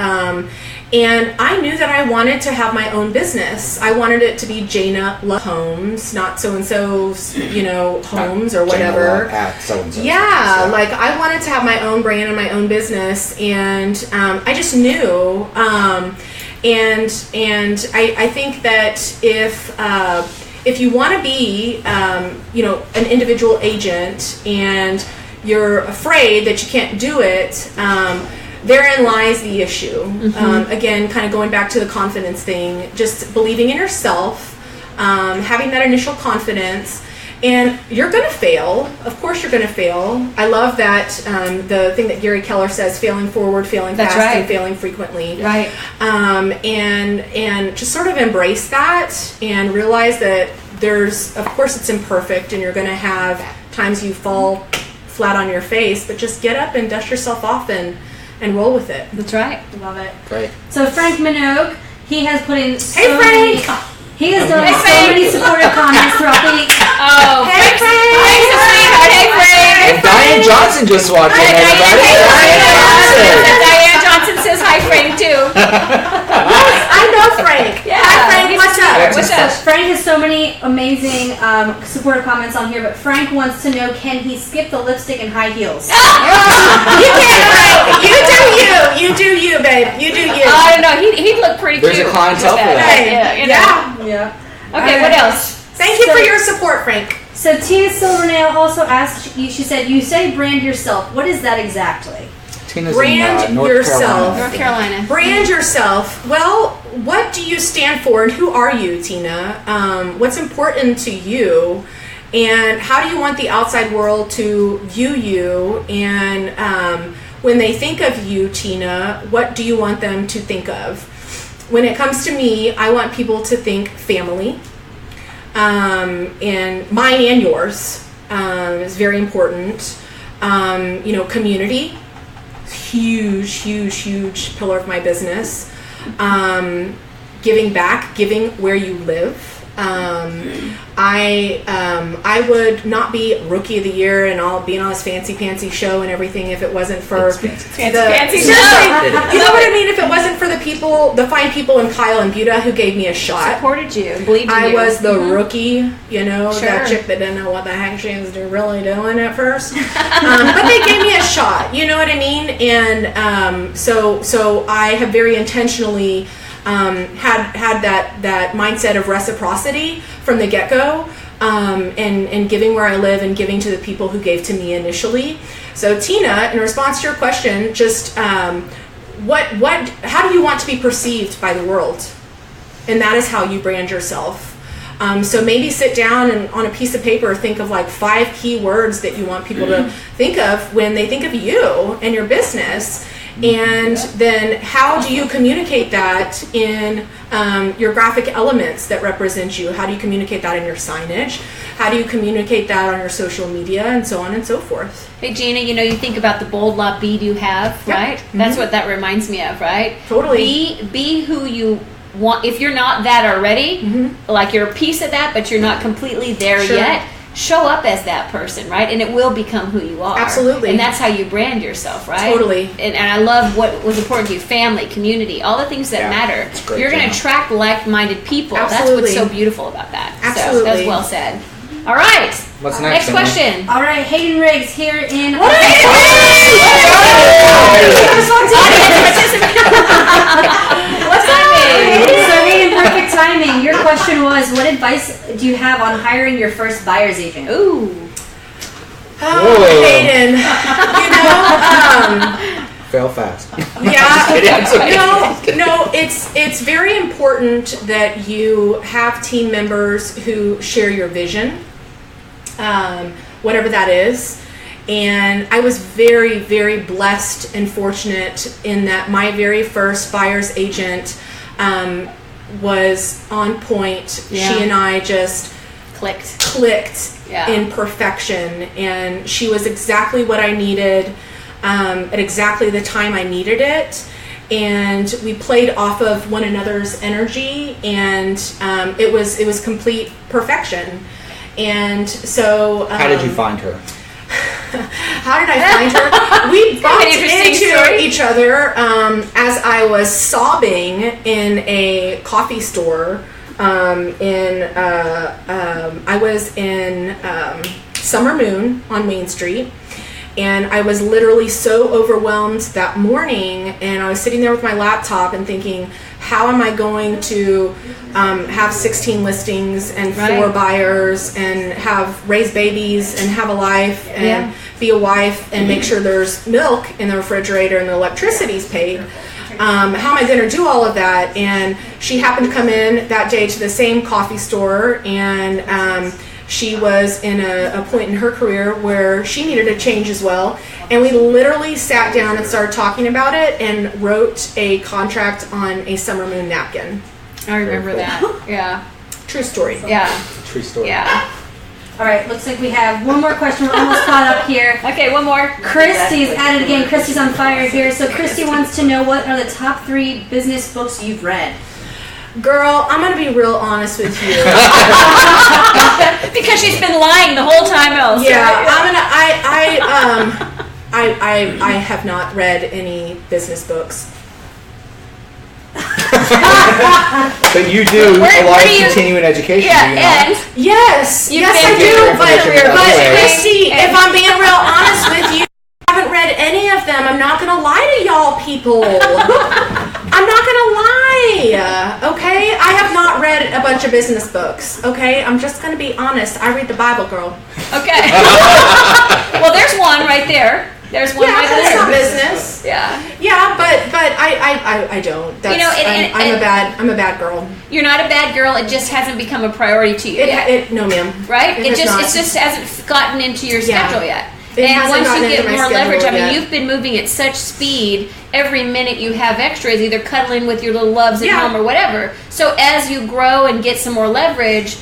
and I knew that I wanted to have my own business. I wanted it to be Jayna Love Homes, not so-and-so's, homes or whatever. At so-and-so. Yeah, like I wanted to have my own brand and my own business, and I just knew. And I think that if you want to be, an individual agent and you're afraid that you can't do it, therein lies the issue. Again, kind of going back to the confidence thing, just believing in yourself, having that initial confidence, and you're going to fail. Of course you're going to fail. I love that, the thing that Gary Keller says, failing forward, failing fast, and failing frequently. Right. And just sort of embrace that and realize that of course it's imperfect and you're going to have times you fall flat on your face, but just get up and dust yourself off and roll with it. That's right. Love it. Great. So Frank Minogue, he has put in so Hey, Frank! He has done so many supportive comments throughout the week. Oh, Hey, Frank! Frank's a sweetheart. Hey, Frank! And Diane Johnson just walked in, everybody. Diane Johnson says hi, Frank, too. Yes, I know Frank. Yeah. Hi, Frank. What's up? What's up? Frank has so many amazing supportive comments on here, but Frank wants to know, can he skip the lipstick and high heels? You can, Frank. You do you, babe. You do you. I don't know. He'd look pretty There's cute. a clientele for that. Yeah. Okay, what else? Thank you for your support, Frank. So Tina Silvernail also asked, she said, you say brand yourself. What is that exactly? Tina's Brand in North yourself. Carolina. North Carolina. Brand yourself. Well, what do you stand for and who are you, Tina? What's important to you? And how do you want the outside world to view you? And when they think of you, Tina, what do you want them to think of? When it comes to me, I want people to think family. And mine and yours is very important. Community, huge pillar of my business. giving back, giving where you live. I would not be Rookie of the Year and all being on this fancy show and everything if it wasn't for fancy you know what I mean? If it wasn't for the fine people in Kyle and Buda who gave me a shot, supported you, believed in you. I was the rookie, that chick that didn't know what the heck she was really doing at first. But they gave me a shot, you know what I mean? And so I have very intentionally had that mindset of reciprocity from the get-go, and giving where I live and giving to the people who gave to me initially. So Tina, in response to your question, just how do you want to be perceived by the world? And that is how you brand yourself. So maybe sit down and on a piece of paper think of like 5 key words that you want people to think of when they think of you and your business. And then how do you communicate that in your graphic elements that represent you? How do you communicate that in your signage? How do you communicate that on your social media, and so on and so forth? Hey, Jayna, you think about the bold lot bead you have, right? Mm-hmm. That's what that reminds me of, right? Totally. Be who you want. If you're not that already, like you're a piece of that, but you're not completely there yet, show up as that person, right? And it will become who you are. Absolutely. And that's how you brand yourself, right? Totally. And I love what was important to you: family, community, all the things that matter. You're going to attract like-minded people. Absolutely. That's what's so beautiful about that. Absolutely. So that was well said. All right. What's next? Next question. All right, Hayden Riggs here in. What What's happening? So Hayden, perfect timing. Your question was, what advice do you have on hiring your first buyer's agent? Ooh. Oh, Hayden. Fail fast. No, it's very important that you have team members who share your vision, whatever that is. And I was very, very blessed and fortunate in that my very first buyer's agent was on point. Yeah. She and I just clicked in perfection, and she was exactly what I needed at exactly the time I needed it. And we played off of one another's energy, and it was complete perfection. And so how did you find her? How did I find her? We bumped into each other as I was sobbing in a coffee store. I was in Summer Moon on Main Street, and I was literally so overwhelmed that morning, and I was sitting there with my laptop and thinking, how am I going to have 16 listings and 4 buyers and raise babies and have a life and be a wife and make sure there's milk in the refrigerator and the electricity's paid? How am I going to do all of that? And she happened to come in that day to the same coffee store, and she was in a point in her career where she needed a change as well. And we literally sat down and started talking about it and wrote a contract on a Summer Moon napkin. I remember that. Yeah. True story. Yeah. True story. Yeah. All right, looks like we have one more question. We're almost caught up here. Okay, one more. Christy's at it again. Christy's on fire here. So Christy wants to know, what are the top 3 business books you've read? Girl, I'm gonna be real honest with you. Because she's been lying the whole time else. Yeah, I have not read any business books. But you do a lot of continuing education. Yeah, and yes, I do. But Christy, if I'm being real honest with you, I haven't read any of them. I'm not gonna lie to y'all people. I'm not gonna lie, okay? I have not read a bunch of business books, okay? I'm just gonna be honest. I read the Bible, girl. Okay. Well, there's one right there. There's one right there. That's not business. Yeah. Yeah, but I don't. That's, I'm a bad girl. You're not a bad girl. It just hasn't become a priority to you yet. No, ma'am. Right? It just hasn't gotten into your schedule yet. And once you get more leverage, you've been moving at such speed. Every minute you have extras, either cuddling with your little loves at home or whatever. So as you grow and get some more leverage,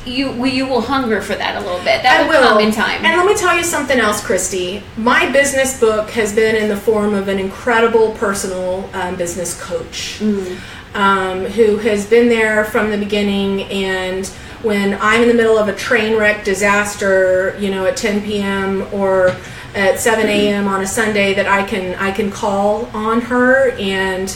you will hunger for that a little bit. That will come in time. And let me tell you something else, Christy. My business book has been in the form of an incredible personal business coach who has been there from the beginning. And when I'm in the middle of a train wreck disaster, at 10 p.m. or at 7 a.m. on a Sunday, that I can call on her, and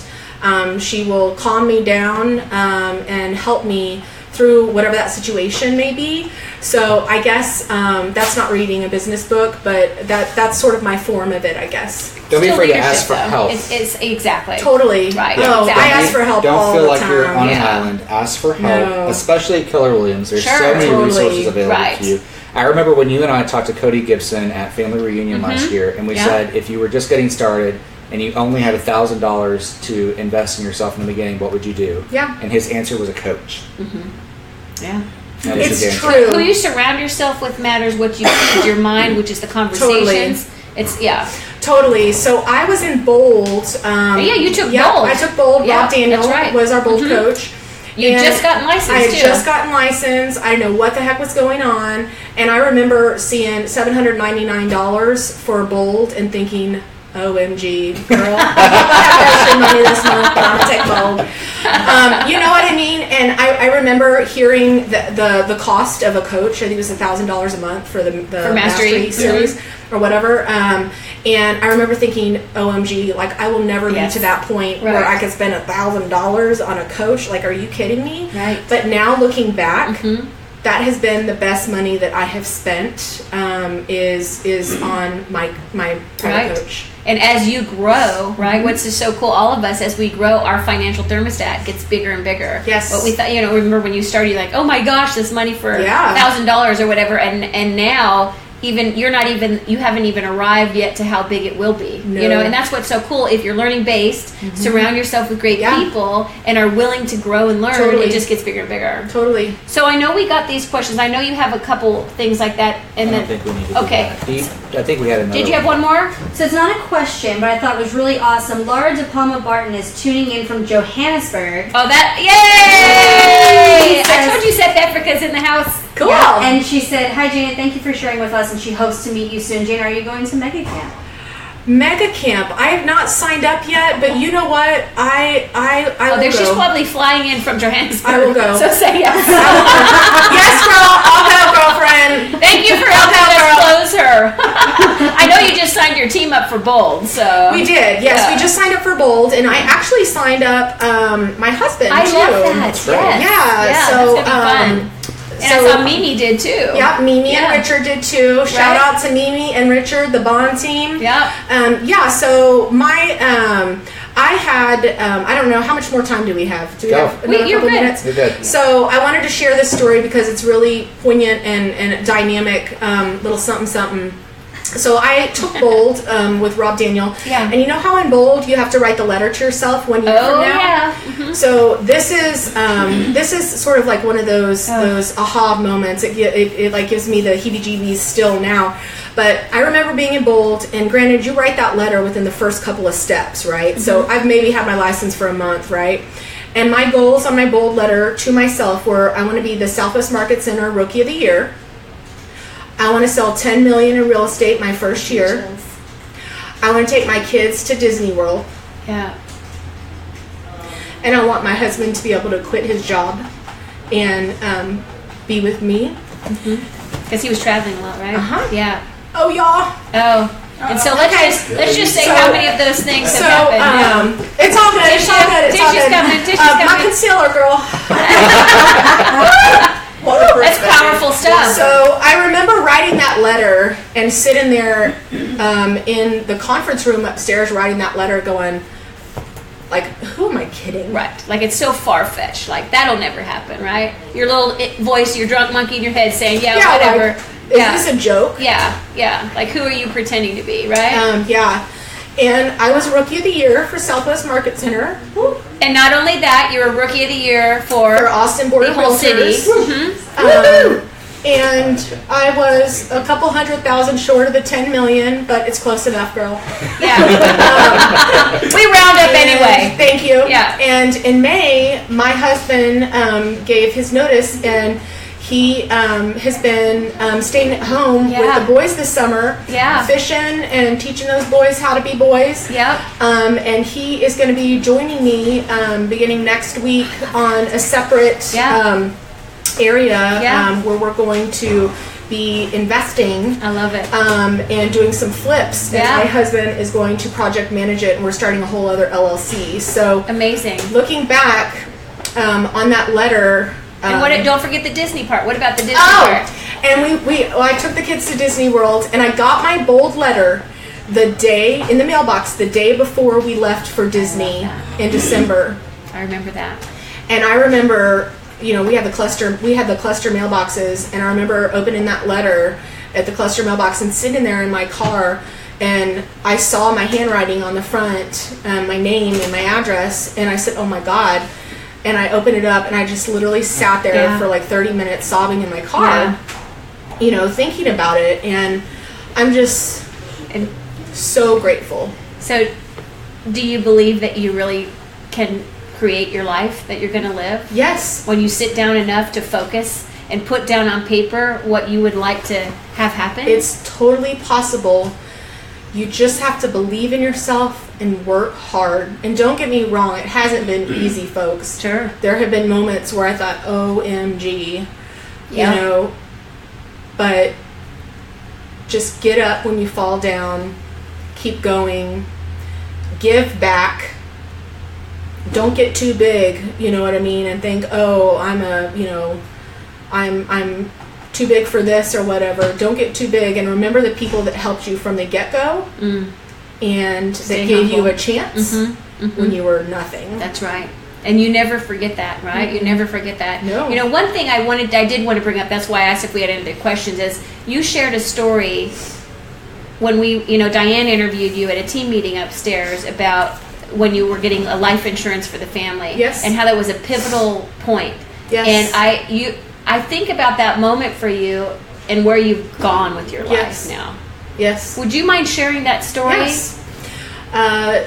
she will calm me down and help me through whatever that situation may be. So I guess that's not reading a business book, but that's sort of my form of it, I guess. Don't be afraid to ask for help. It's exactly. Totally. Right. No, exactly. I ask for help all the time. Don't feel like you're on an island. Ask for help, especially at Keller Williams. There's so many resources available to you. I remember when you and I talked to Cody Gibson at Family Reunion last year, and we said, if you were just getting started and you only had $1,000 to invest in yourself in the beginning, what would you do? Yeah. And his answer was a coach. Yeah. It's true. Who you surround yourself with matters. What you feed your mind, which is the conversations. Totally. Totally. So I was in Bold. You took Bold. I took Bold. Rob Daniel was our Bold coach. You had just gotten licensed, I had just gotten licensed. I know what the heck was going on. And I remember seeing $799 for Bold and thinking, OMG, girl, I have extra money this month, but I'm going to take Bold. You know what I mean? And I remember hearing the cost of a coach. I think it was $1,000 a month for the Mastery series or whatever. And I remember thinking, OMG, like I will never be to that point where I could spend $1,000 on a coach. Like, are you kidding me? Right. But now looking back, that has been the best money that I have spent. Is on my private coach. And as you grow, what's just so cool, all of us, as we grow, our financial thermostat gets bigger and bigger. Yes. What we thought, remember when you started, you're like, oh my gosh, this money for $1,000 or whatever, and now you haven't even arrived yet to how big it will be. No. And that's what's so cool. If you're learning based, surround yourself with great people and are willing to grow and learn, it just gets bigger and bigger. Totally. So I know we got these questions. I know you have a couple things like that. And I don't think we need to do that. I think we had another. Did you have one more? So it's not a question, but I thought it was really awesome. Laura De Palma Barton is tuning in from Johannesburg. Oh, yay! I told you South Africa's in the house. Cool. Yeah, and she said, "Hi Jayna, thank you for sharing with us," and she hopes to meet you soon. Jayna, are you going to Mega Camp? Mega Camp. I have not signed up yet, but you know what? I will go. She's probably flying in from Johannesburg. I will go. So say yes. Yes, girl. I'll go, girlfriend. Thank you for helping us close her. I know you just signed your team up for Bold, so we did. Yes, we just signed up for Bold, and I actually signed up my husband too. I love that. That's great. Yeah. So that's gonna be fun. And I saw Mimi did too. Yeah, Mimi and Richard did too. Shout out to Mimi and Richard, the Bond team. Yeah. So my I had I don't know, how much more time do we have? Do we have another couple minutes? You're good. So I wanted to share this story because it's really poignant and dynamic, little something. So I took Bold with Rob Daniel. Yeah. And you know how in Bold you have to write the letter to yourself when you come down? Yeah. So this is sort of like one of those aha moments. It like gives me the heebie-jeebies still now. But I remember being in Bold, and granted, you write that letter within the first couple of steps, right? So I've maybe had my license for a month, right? And my goals on my Bold letter to myself were, I want to be the Southwest Market Center Rookie of the Year. I want to sell $10 million in real estate my first year. I want to take my kids to Disney World. Yeah. And I want my husband to be able to quit his job and be with me. Because he was traveling a lot, right? Yeah. Oh, y'all. Oh. And so let's just say how many of those things have happened. It's all good. It's all good. Tissue's coming. My concealer, girl. That's powerful stuff. So I remember writing that letter and sitting there in the conference room upstairs writing that letter going, like, who am I kidding? Right. Like, it's so far-fetched. Like, that'll never happen, right? Your little voice, your drunk monkey in your head saying, whatever. Like, is this a joke? Yeah. Like, who are you pretending to be, right? Yeah. And I was Rookie of the Year for Southwest Market Center. And not only that, you're a Rookie of the Year for Austin Board of whole Realtors. city. And I was a couple 100,000 short of the 10 million, but it's close enough, girl. Yeah. We round up anyway. Thank you. Yeah. And in May, my husband gave his notice, and He has been staying at home with the boys this summer, fishing and teaching those boys how to be boys. And he is going to be joining me beginning next week on a separate area where we're going to be investing. I love it. And doing some flips. And my husband is going to project manage it, and we're starting a whole other LLC. So amazing. Looking back on that letter. And don't forget the Disney part. What about the Disney part? And I took the kids to Disney World, and I got my bold letter the day in the mailbox the day before we left for Disney in December. I remember that. And I remember, we had the cluster mailboxes, and I remember opening that letter at the cluster mailbox and sitting there in my car, and I saw my handwriting on the front, my name and my address, and I said, "Oh my God." And I opened it up, and I just literally sat there for like 30 minutes sobbing in my car, thinking about it. And I'm just so grateful. So do you believe that you really can create your life that you're going to live? Yes. When you sit down enough to focus and put down on paper what you would like to have happen? It's totally possible. You just have to believe in yourself and work hard. And don't get me wrong, it hasn't been easy, folks. Sure. There have been moments where I thought, OMG, but just get up when you fall down, keep going, give back. Don't get too big, you know what I mean, and think, oh, I'm too big for this or whatever. Don't get too big, and remember the people that helped you from the get-go and that gave you a chance when you were nothing. That's right. And you never forget that, right? You never forget that. No. One thing I did want to bring up, that's why I asked if we had any other questions, is you shared a story when Diane interviewed you at a team meeting upstairs about when you were getting a life insurance for the family. Yes. And how that was a pivotal point. Yes. And I think about that moment for you and where you've gone with your life now. Yes. Would you mind sharing that story? Yes.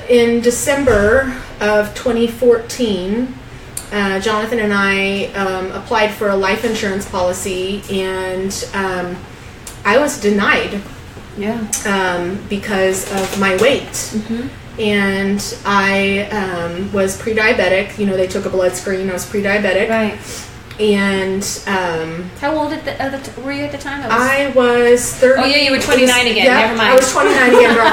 In December of 2014, Jonathan and I applied for a life insurance policy, and I was denied because of my weight. And I was pre-diabetic. They took a blood screen. I was pre-diabetic. Right. And how old were you at the time? I was 30. Oh yeah, you were 29 again. Yeah, Never mind. I was 29 again, girl.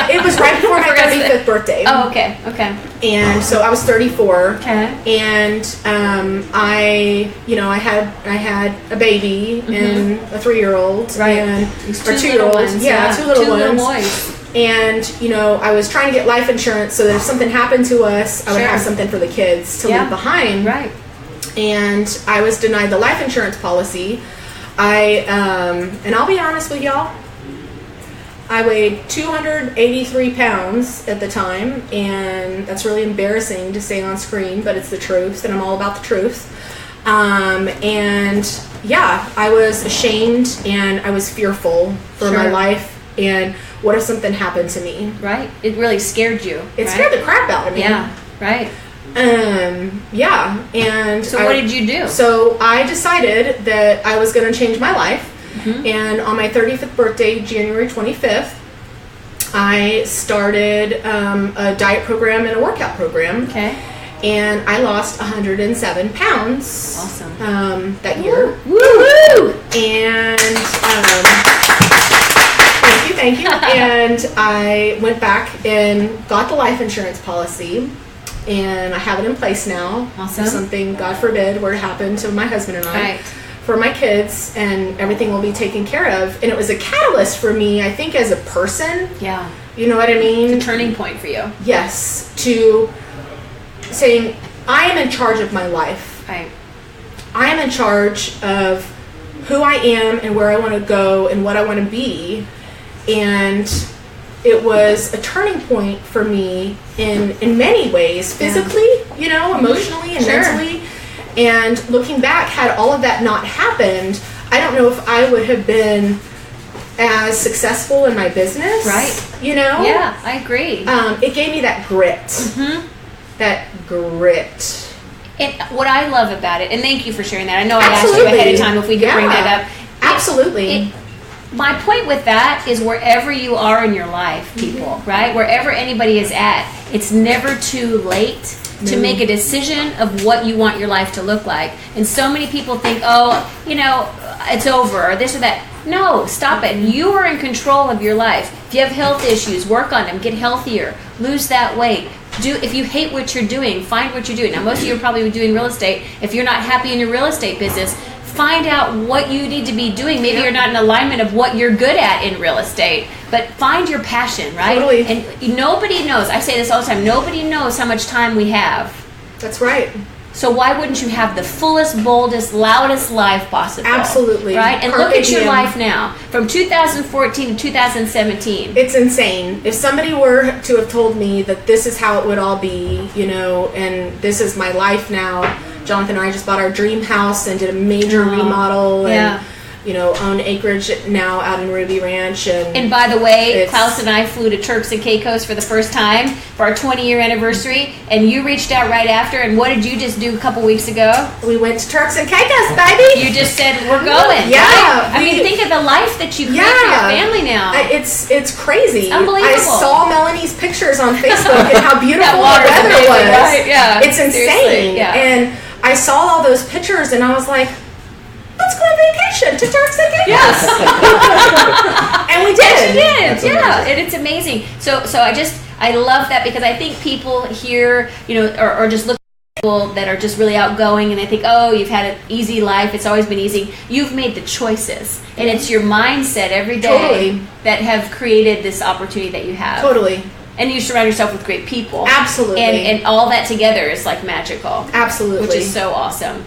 It was right before my 35th birthday. Oh, okay. And so I was 34. Okay. And I had a baby and a 3-year-old, right? And or 2-year-olds. Yeah, two little boys. And I was trying to get life insurance so that if something happened to us, I would have something for the kids to leave behind. Right. And I was denied the life insurance policy. And I'll be honest with y'all, I weighed 283 pounds at the time, and that's really embarrassing to say on screen, but it's the truth, and I'm all about the truth. And yeah, I was ashamed, and I was fearful for my life, and what if something happened to me? Right. It really scared you. It scared the crap out of me. Yeah, right. And so what did you do? So I decided that I was going to change my life. And on my 35th birthday, January 25th, I started a diet program and a workout program. Okay. And I lost 107 pounds. Awesome. That year. Woo-hoo! And thank you. And I went back and got the life insurance policy. And I have it in place now. Awesome. If something, God forbid, were to happen to my husband and I. Right. For my kids, and everything will be taken care of. And it was a catalyst for me, I think, as a person. Yeah. You know what I mean? It's a turning point for you. Yes. To saying, I am in charge of my life. Right. I am in charge of who I am and where I want to go and what I want to be. And it was a turning point for me in many ways, physically, emotionally and mentally. And looking back, had all of that not happened, I don't know if I would have been as successful in my business. Right. Yeah, I agree. It gave me that grit. That grit. And what I love about it, and thank you for sharing that. I know I asked you Absolutely. ahead of time if we could bring that up. Absolutely. My point with that is wherever you are in your life, people, right? Wherever anybody is at, it's never too late to make a decision of what you want your life to look like. And so many people think, oh, you know, it's over or this or that. No, stop it. You are in control of your life. If you have health issues, work on them, get healthier, lose that weight. If you hate what you're doing, find what you're doing. Now, most of you are probably doing real estate. If you're not happy in your real estate business, find out what you need to be doing. Maybe you're not in alignment of what you're good at in real estate, but find your passion, right? Totally. And nobody knows, I say this all the time, nobody knows how much time we have. That's right. So why wouldn't you have the fullest, boldest, loudest life possible? Absolutely. Right? And Carpe look at your diem. life now, from 2014 to 2017. It's insane. If somebody were to have told me that this is how it would all be, you know, and this is my life now. Jonathan and I just bought our dream house and did a major remodel and, you know, own acreage now out in Ruby Ranch. And by the way, Klaus and I flew to Turks and Caicos for the first time for our 20-year anniversary, and you reached out right after, and what did you just do a couple weeks ago? We went to Turks and Caicos, baby! You just said, we're going, yeah, right? I mean, think of the life that you create for your family now. It's crazy. It's unbelievable. I saw Melanie's pictures on Facebook and how beautiful the weather was. Right? Yeah, it's insane. Yeah. And I saw all those pictures and I was like, let's go on vacation to Turks and Caicos. Yes. And we did. Yes, you did. That's yeah, amazing. and it's amazing. So I love that because I think people here, you know, or just look at people that are just really outgoing and they think, oh, you've had an easy life. It's always been easy. You've made the choices, and it's your mindset every day that have created this opportunity that you have. Totally. And you surround yourself with great people. Absolutely. And all that together is like magical. Absolutely. Which is so awesome.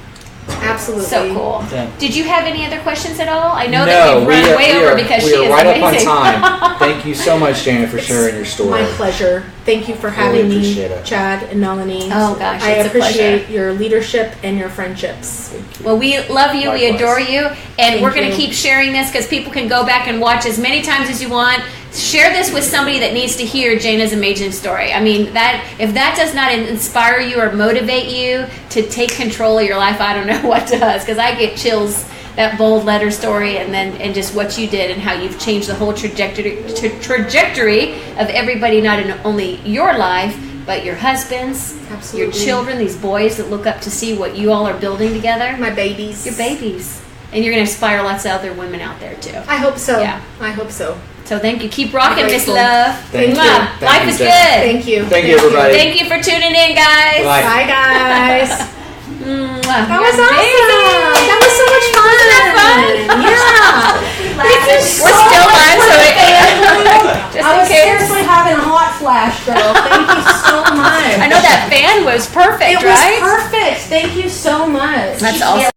Absolutely. So cool. Yeah. Did you have any other questions at all? I know that we've run way over because she is right amazing. up on time. Thank you so much, Jayna, for sharing your story. My pleasure. Thank you for having me, appreciate it. Chad and Melanie. Oh, gosh, I it's a appreciate pleasure. your leadership and your friendships. Well, we love you. We Likewise. adore you. And Thank we're going to you. keep sharing this because people can go back and watch as many times as you want. Share this with somebody that needs to hear Jayna's amazing story. I mean, that if that does not inspire you or motivate you to take control of your life, I don't know what does, because I get chills. That bold letter story and just what you did and how you've changed the whole trajectory of everybody, not in only your life, but your husbands, Absolutely. your children, these boys that look up to see what you all are building together. My babies. Your babies. And you're going to inspire lots of other women out there, too. I hope so. Yeah. I hope so. So thank you. Keep rocking, Miss Grateful. Love. Thank you. Mwah. Thank Life you, is Jayna. good. Thank you. Thank you, everybody. Thank you for tuning in, guys. Bye. Bye, guys. Mwah. That was You're awesome. amazing. That was so much fun. Wasn't that fun? Yeah. We're still live, so just I in was case. seriously having a hot flash, girl. Thank you so much. I know that fan was perfect, It was right? perfect. Thank you so much. That's awesome.